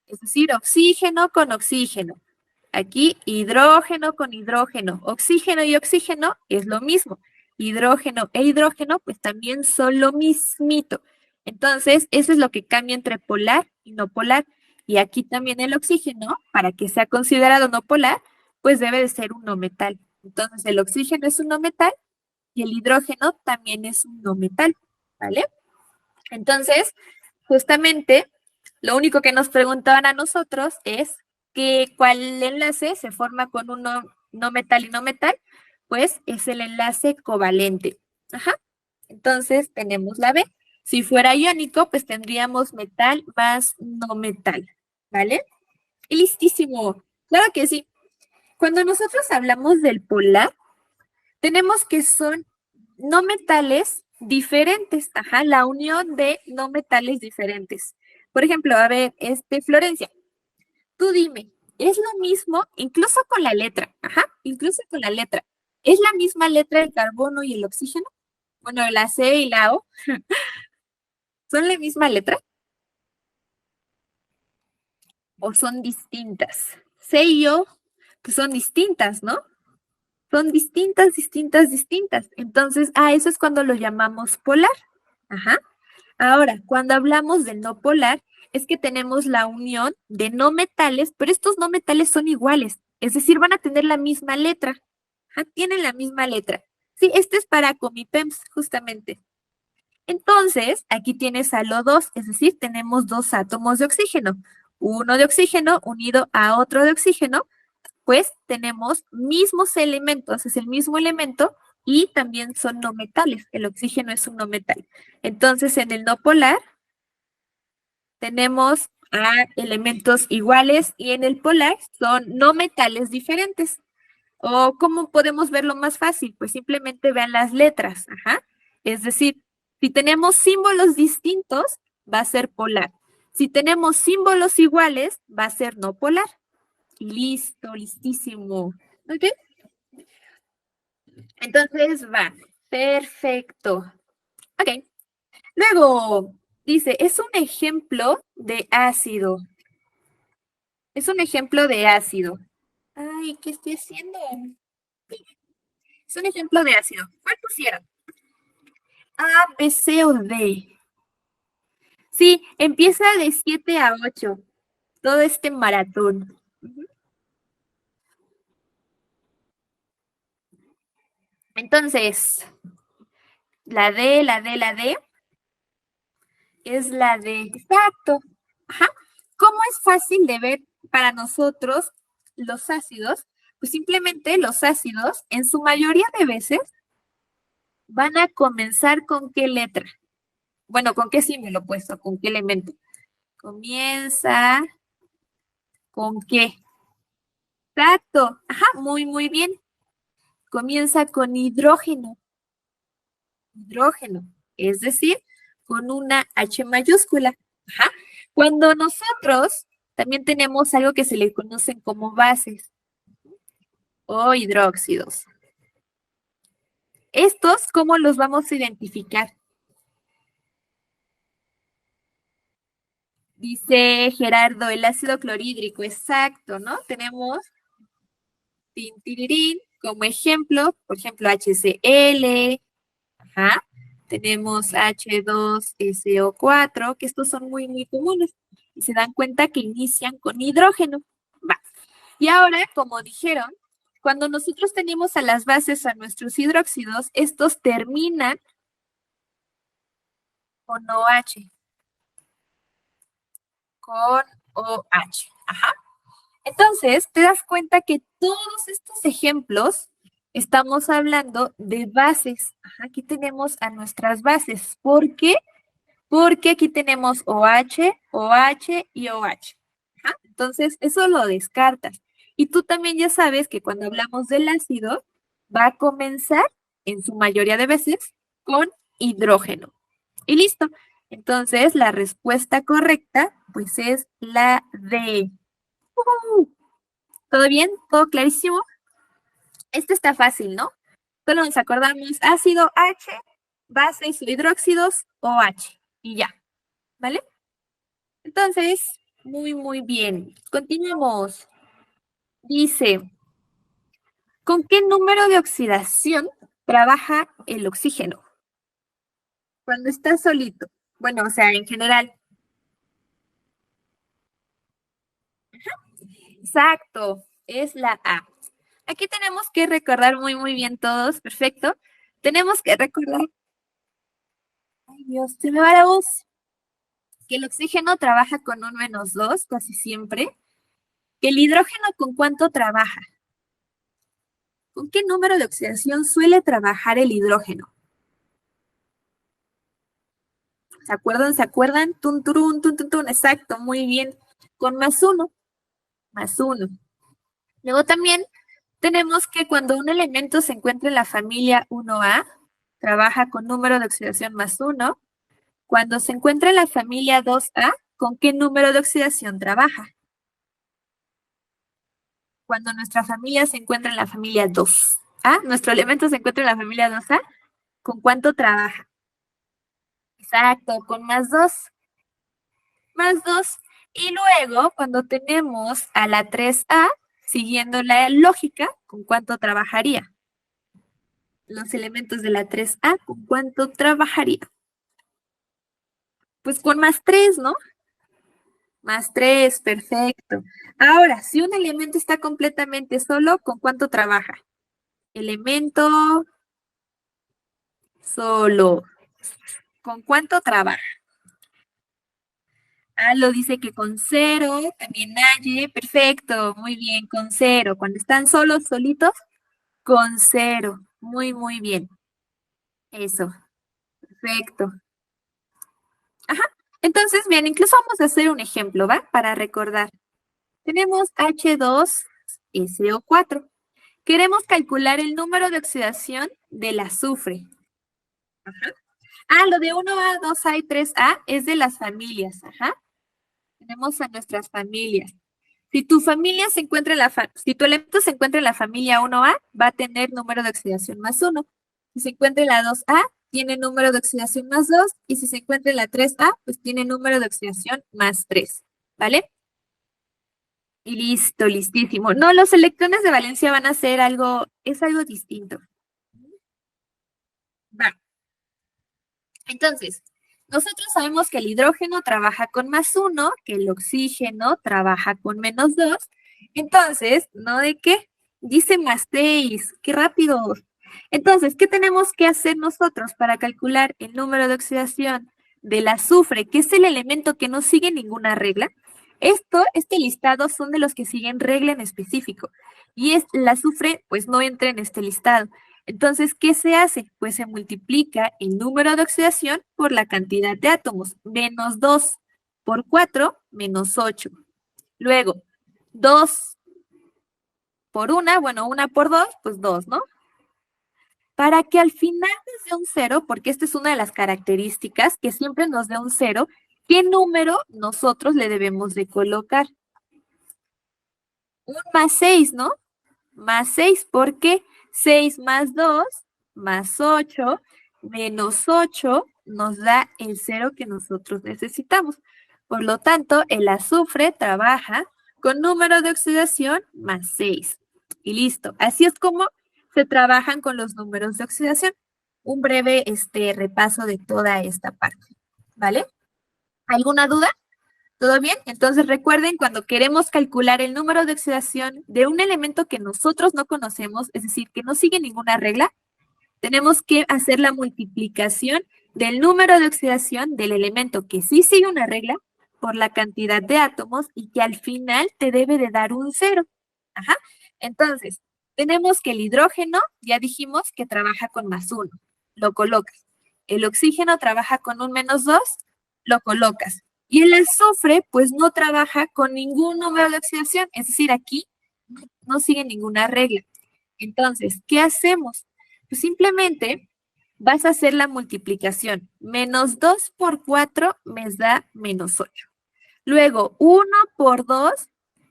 es decir, oxígeno con oxígeno. Aquí hidrógeno con hidrógeno, oxígeno y oxígeno es lo mismo. Hidrógeno e hidrógeno pues también son lo mismito. Entonces, eso es lo que cambia entre polar y no polar. Y aquí también el oxígeno, para que sea considerado no polar, pues debe de ser un no metal. Entonces, el oxígeno es un no metal y el hidrógeno también es un no metal, ¿vale? Entonces, justamente, lo único que nos preguntaban a nosotros es que cuál enlace se forma con un no metal y no metal, pues es el enlace covalente. Ajá. Entonces, tenemos la B. Si fuera iónico, pues tendríamos metal más no metal, ¿vale? Y listísimo. Claro que sí. Cuando nosotros hablamos del polar, tenemos que son no metales diferentes, ajá, la unión de no metales diferentes. Por ejemplo, a ver, Florencia, tú dime, ¿es lo mismo, incluso con la letra, ajá, incluso con la letra, ¿es la misma letra el carbono y el oxígeno? Bueno, la C y la O, ¿son la misma letra o son distintas? C y O, pues son distintas, ¿no? Son distintas, distintas, distintas. Entonces, a eso es cuando lo llamamos polar. Ajá. Ahora, cuando hablamos de no polar, es que tenemos la unión de no metales, pero estos no metales son iguales, es decir, van a tener la misma letra. Ajá, tienen la misma letra. Sí, este es para Comipems, justamente. Entonces, aquí tienes al O2, es decir, tenemos dos átomos de oxígeno. Uno de oxígeno unido a otro de oxígeno, pues tenemos mismos elementos, es el mismo elemento y también son no metales. El oxígeno es un no metal. Entonces, en el no polar tenemos a elementos iguales y en el polar son no metales diferentes. ¿O cómo podemos verlo más fácil? Pues simplemente vean las letras. Ajá. Es decir, si tenemos símbolos distintos, va a ser polar. Si tenemos símbolos iguales, va a ser no polar. Listo, listísimo. ¿Ok? Entonces va. Perfecto. Ok. Luego, dice, es un ejemplo de ácido. Es un ejemplo de ácido. Ay, ¿qué estoy haciendo? Es un ejemplo de ácido. ¿Cuál pusieron? A, B, C o D. Sí, empieza de 7 a 8. Todo este maratón. Ujú. Entonces, la D es la D. Exacto. Ajá. ¿Cómo es fácil de ver para nosotros los ácidos? Pues simplemente los ácidos, en su mayoría de veces, van a comenzar con qué letra. Bueno, ¿con qué símbolo, pues? ¿O con qué elemento? Comienza con qué. Exacto. Ajá, muy, muy bien. Comienza con hidrógeno. Hidrógeno. Es decir, con una H mayúscula. Ajá. Cuando nosotros también tenemos algo que se le conocen como bases o hidróxidos. Estos, ¿cómo los vamos a identificar? Dice Gerardo, el ácido clorhídrico, exacto, ¿no? Tenemos tintirirín como ejemplo, por ejemplo, HCl, ajá. Tenemos H2SO4, que estos son muy, muy comunes. Y se dan cuenta que inician con hidrógeno. Va. Y ahora, como dijeron, cuando nosotros tenemos a las bases a nuestros hidróxidos, estos terminan con OH, con OH. Ajá. Entonces, te das cuenta que todos estos ejemplos estamos hablando de bases. Ajá, aquí tenemos a nuestras bases. ¿Por qué? Porque aquí tenemos OH, OH y OH. Ajá, entonces, eso lo descartas. Y tú también ya sabes que cuando hablamos del ácido, va a comenzar, en su mayoría de veces, con hidrógeno. Y listo. Entonces, la respuesta correcta, pues es la D. ¡Uhú! ¿Todo bien? ¿Todo clarísimo? Este está fácil, ¿no? Solo nos acordamos ácido H, bases o hidróxidos OH. Y ya, ¿vale? Entonces, muy, muy bien. Continuemos. Dice, ¿con qué número de oxidación trabaja el oxígeno? Cuando está solito. Bueno, o sea, en general. Exacto, es la A. Aquí tenemos que recordar muy, muy bien todos. Perfecto. Tenemos que recordar, ay Dios, se me va la voz, que el oxígeno trabaja con un -2 casi siempre. Que el hidrógeno, ¿con cuánto trabaja? ¿Con qué número de oxidación suele trabajar el hidrógeno? ¿Se acuerdan? ¿Se acuerdan? Tun, turun, tun, tun, tun. Exacto, muy bien. Con +1, +1. Luego también tenemos que cuando un elemento se encuentra en la familia 1A, trabaja con número de oxidación +1. Cuando se encuentra en la familia 2A, ¿con qué número de oxidación trabaja? Cuando nuestra familia se encuentra en la familia 2A, nuestro elemento se encuentra en la familia 2A, ¿con cuánto trabaja? Exacto, con +2. +2. Y luego, cuando tenemos a la 3A, siguiendo la lógica, ¿con cuánto trabajaría? los elementos de la 3A, ¿con cuánto trabajaría? Pues con más 3, ¿no? Más 3, perfecto. Ahora, si un elemento está completamente solo, ¿con cuánto trabaja? Elemento solo. ¿Con cuánto trabaja? Ah, lo dice que con cero, también Naye, perfecto, muy bien, con cero. Cuando están solos, solitos, con cero. Muy, muy bien. Eso, perfecto. Ajá. Entonces, bien, incluso vamos a hacer un ejemplo, ¿va? Para recordar. Tenemos H2SO4. Queremos calcular el número de oxidación del azufre. Ajá. Ah, lo de 1A, 2A y 3A es de las familias. Ajá. Tenemos a nuestras familias. Si tu familia se encuentra en si tu elemento se encuentra en la familia 1A, va a tener número de oxidación más 1. Si se encuentra en la 2A, tiene número de oxidación más 2. Y si se encuentra en la 3A, pues tiene número de oxidación más 3. ¿Vale? Y listo, listísimo. No, los electrones de valencia van a ser algo, es algo distinto. Va. Entonces, nosotros sabemos que el hidrógeno trabaja con más 1, que el oxígeno trabaja con menos 2. Entonces, ¿no de qué? Dice más 6. ¡Qué rápido! Entonces, ¿qué tenemos que hacer nosotros para calcular el número de oxidación del azufre, que es el elemento que no sigue ninguna regla? Este listado son de los que siguen regla en específico. Y el azufre, pues no entra en este listado. Entonces, ¿qué se hace? Pues se multiplica el número de oxidación por la cantidad de átomos. Menos 2 por 4, menos 8. Luego, 2 por 1, bueno, 1 por 2, pues 2, ¿no? Para que al final nos dé un 0, porque esta es una de las características, que siempre nos dé un 0, ¿qué número nosotros le debemos de colocar? Un más 6, ¿no? Más 6, ¿por qué? 6 más 2 más 8 menos 8 nos da el 0 que nosotros necesitamos. Por lo tanto, el azufre trabaja con número de oxidación más 6. Y listo. Así es como se trabajan con los números de oxidación. Un breve repaso de toda esta parte. ¿Vale? ¿Alguna duda? ¿Todo bien? Entonces recuerden, cuando queremos calcular el número de oxidación de un elemento que nosotros no conocemos, es decir, que no sigue ninguna regla, tenemos que hacer la multiplicación del número de oxidación del elemento que sí sigue una regla por la cantidad de átomos y que al final te debe de dar un cero. Ajá. Entonces, tenemos que el hidrógeno, ya dijimos que trabaja con más uno, lo colocas. El oxígeno trabaja con un menos 2, lo colocas. Y el azufre, pues no trabaja con ningún número de oxidación, es decir, aquí no sigue ninguna regla. Entonces, ¿qué hacemos? Pues simplemente vas a hacer la multiplicación. Menos 2 por 4 me da menos 8. Luego, 1 por 2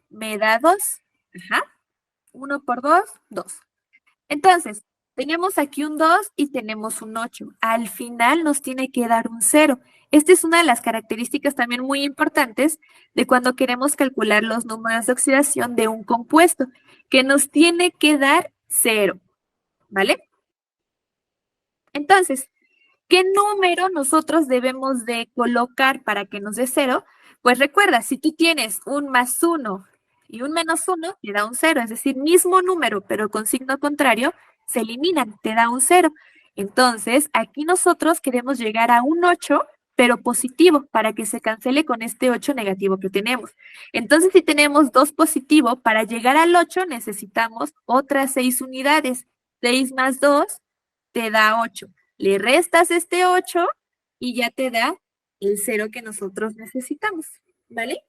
me da 2. Ajá. 1 por 2, 2. Entonces, tenemos aquí un 2 y tenemos un 8. Al final nos tiene que dar un 0. Esta es una de las características también muy importantes de cuando queremos calcular los números de oxidación de un compuesto, que nos tiene que dar 0, ¿vale? Entonces, ¿qué número nosotros debemos de colocar para que nos dé 0? Pues recuerda, si tú tienes un más 1 y un menos 1, te da un 0, es decir, mismo número, pero con signo contrario, se eliminan, te da un 0. Entonces, aquí nosotros queremos llegar a un 8, pero positivo, para que se cancele con este 8 negativo que tenemos. Entonces, si tenemos 2 positivo, para llegar al 8 necesitamos otras 6 unidades. 6 más 2 te da 8. Le restas este 8 y ya te da el 0 que nosotros necesitamos, ¿vale?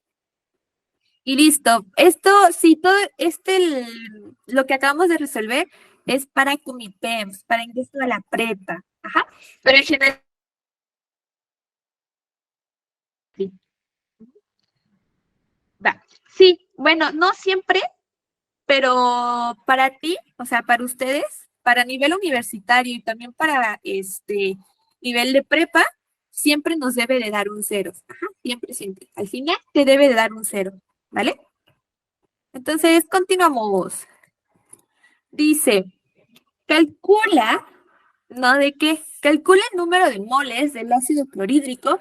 Y listo. Esto, sí, todo lo que acabamos de resolver es para Comipems, para ingreso a la prepa. Ajá. Pero en general, sí. Va. Sí, bueno, no siempre, pero para ti, o sea, para ustedes, para nivel universitario y también para nivel de prepa, siempre nos debe de dar un 0. Ajá, siempre, siempre. Al final te debe de dar un 0, ¿vale? Entonces, continuamos. Dice, calcula No, ¿de qué? Calcula el número de moles del ácido clorhídrico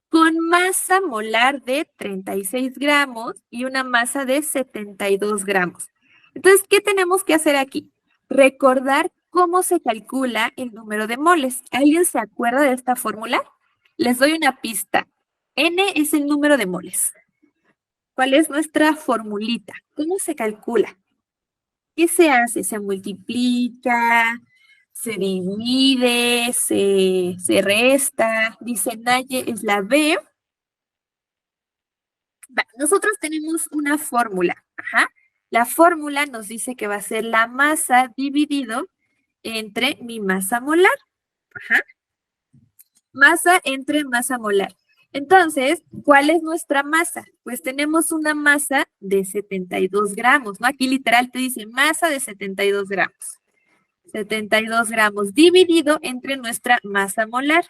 con masa molar de 36 gramos y una masa de 72 gramos. Entonces, ¿qué tenemos que hacer aquí? Recordar cómo se calcula el número de moles. ¿Alguien se acuerda de esta fórmula? Les doy una pista. N es el número de moles. ¿Cuál es nuestra formulita? ¿Cómo se calcula? ¿Qué se hace? ¿Se multiplica? ¿Se divide? ¿Se resta? Dice Naye, es la B. Nosotros tenemos una fórmula. Ajá. La fórmula nos dice que va a ser la masa dividido entre mi masa molar. Ajá. Masa entre masa molar. Entonces, ¿cuál es nuestra masa? Pues tenemos una masa de 72 gramos, ¿no? Aquí literal te dice masa de 72 gramos. 72 gramos dividido entre nuestra masa molar,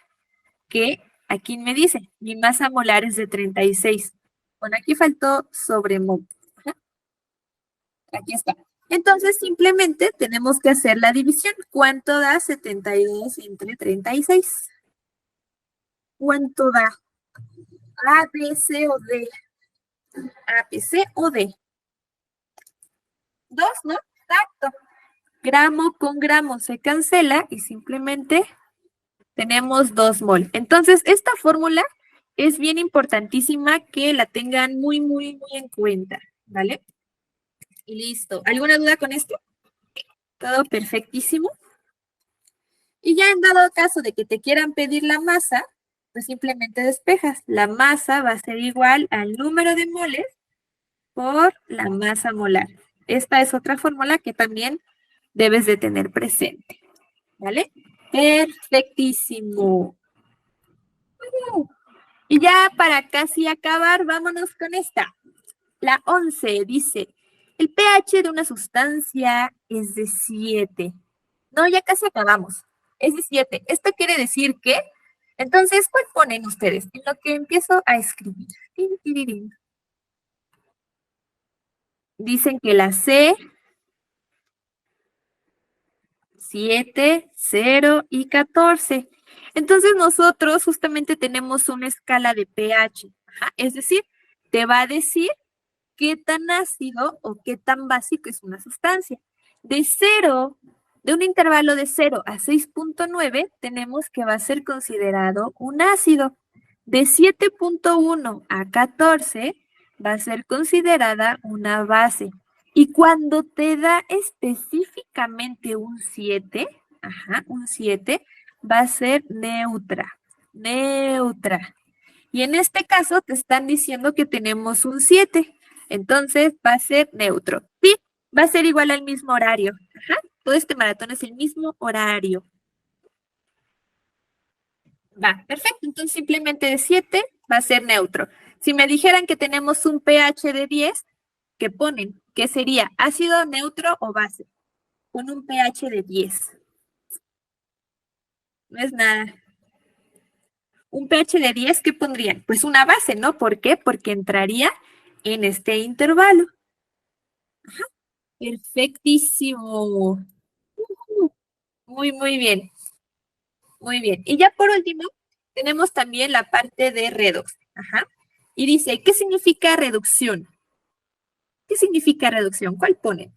que aquí me dice, mi masa molar es de 36. Bueno, aquí faltó sobremonte. Aquí está. Entonces, simplemente tenemos que hacer la división. ¿Cuánto da 72 entre 36? ¿Cuánto da? A, B, C o D. A, B, C o D. 2, ¿no? Exacto. Gramo con gramo se cancela y simplemente tenemos 2 mol. Entonces, esta fórmula es bien importantísima que la tengan muy, muy, muy en cuenta, ¿vale? Y listo. ¿Alguna duda con esto? Todo perfectísimo. Y ya en dado caso de que te quieran pedir la masa, pues simplemente despejas. La masa va a ser igual al número de moles por la masa molar. Esta es otra fórmula que también debes de tener presente, ¿vale? Perfectísimo. Y ya para casi acabar, vámonos con esta. La 11 dice, el pH de una sustancia es de 7. No, ya casi acabamos. Es de 7. Esto quiere decir que, entonces, ¿cuál ponen ustedes? En lo que empiezo a escribir. Tin, tirirín. Dicen que la C, 7, 0 y 14. Entonces nosotros justamente tenemos una escala de pH. Ajá, es decir, te va a decir qué tan ácido o qué tan básico es una sustancia. De 0, de un intervalo de 0 a 6.9, tenemos que va a ser considerado un ácido. De 7.1 a 14 va a ser considerada una base. Y cuando te da específicamente un 7, ajá, un 7, va a ser neutra. Neutra. Y en este caso te están diciendo que tenemos un 7. Entonces va a ser neutro. Sí, va a ser igual al mismo horario. Ajá. Todo este maratón es el mismo horario. Va, perfecto. Entonces simplemente de 7 va a ser neutro. Si me dijeran que tenemos un pH de 10, ¿qué ponen? ¿Qué sería? ¿Ácido, neutro o base? Con un pH de 10. No es nada. Un pH de 10, ¿qué pondrían? Pues una base, ¿no? ¿Por qué? Porque entraría en este intervalo. Perfectísimo. Muy, muy bien. Muy bien. Y ya por último, tenemos también la parte de redox. Ajá. Y dice, ¿qué significa reducción? ¿Qué significa reducción? ¿Cuál ponen?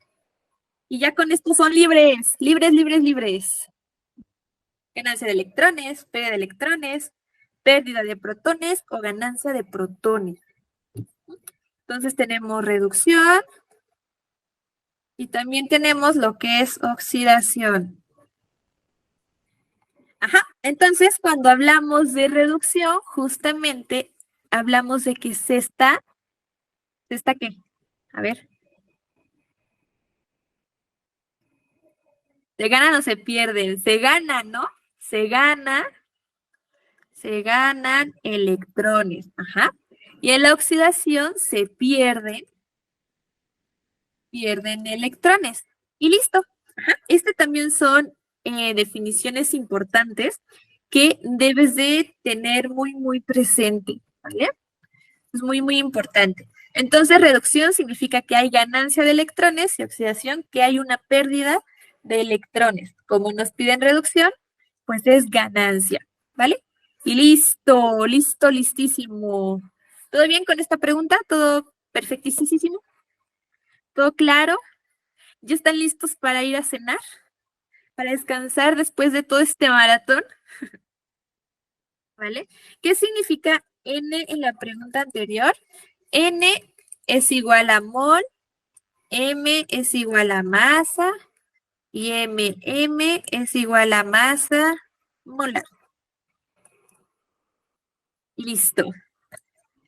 Y ya con esto son libres, libres, libres, libres. Ganancia de electrones, pérdida de electrones, pérdida de protones o ganancia de protones. Entonces tenemos reducción y también tenemos lo que es oxidación. Ajá, entonces cuando hablamos de reducción, justamente hablamos de que ¿se está qué? A ver, ¿se ganan o se pierden? Se ganan, ¿no? Se gana, se ganan electrones, ajá. Y en la oxidación se pierden electrones. Y listo. Ajá. Este también son definiciones importantes que debes de tener muy, muy presente, ¿vale? Es muy, muy importante. Entonces, reducción significa que hay ganancia de electrones y oxidación, que hay una pérdida de electrones. Como nos piden reducción, pues es ganancia, ¿vale? Y listo, listo, listísimo. ¿Todo bien con esta pregunta? ¿Todo perfectísimo? ¿Todo claro? ¿Ya están listos para ir a cenar? ¿Para descansar después de todo este maratón? ¿Vale? ¿Qué significa N en la pregunta anterior? N es igual a mol, M es igual a masa y M es igual a masa molar. Listo,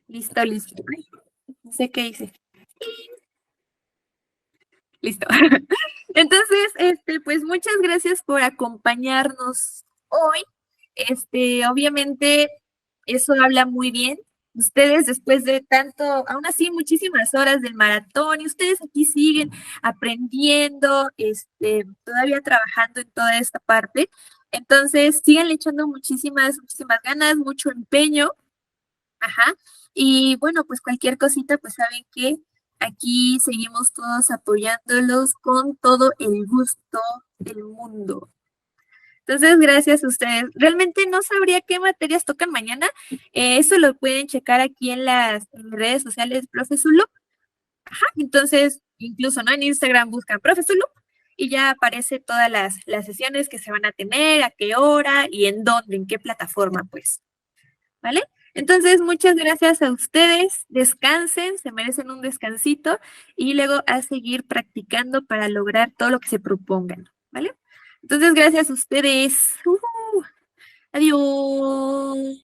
listo, listo. Ay, no sé qué hice. Listo. Entonces, pues muchas gracias por acompañarnos hoy. Obviamente, eso habla muy bien. Ustedes, después de tanto, aún así, muchísimas horas del maratón, y ustedes aquí siguen aprendiendo, todavía trabajando en toda esta parte. Entonces, sigan echando muchísimas, muchísimas ganas, mucho empeño. Ajá. Y bueno, pues cualquier cosita, pues saben que aquí seguimos todos apoyándolos con todo el gusto del mundo. Entonces, gracias a ustedes. Realmente no sabría qué materias tocan mañana. Eso lo pueden checar aquí en las redes sociales, Profe Zulu. Ajá. Entonces, incluso, ¿no? En Instagram buscan Profe Zulu y ya aparece todas las sesiones que se van a tener, a qué hora y en dónde, en qué plataforma, pues. ¿Vale? Entonces, muchas gracias a ustedes. Descansen, se merecen un descansito y luego a seguir practicando para lograr todo lo que se propongan. ¿Vale? Entonces, gracias a ustedes. Adiós.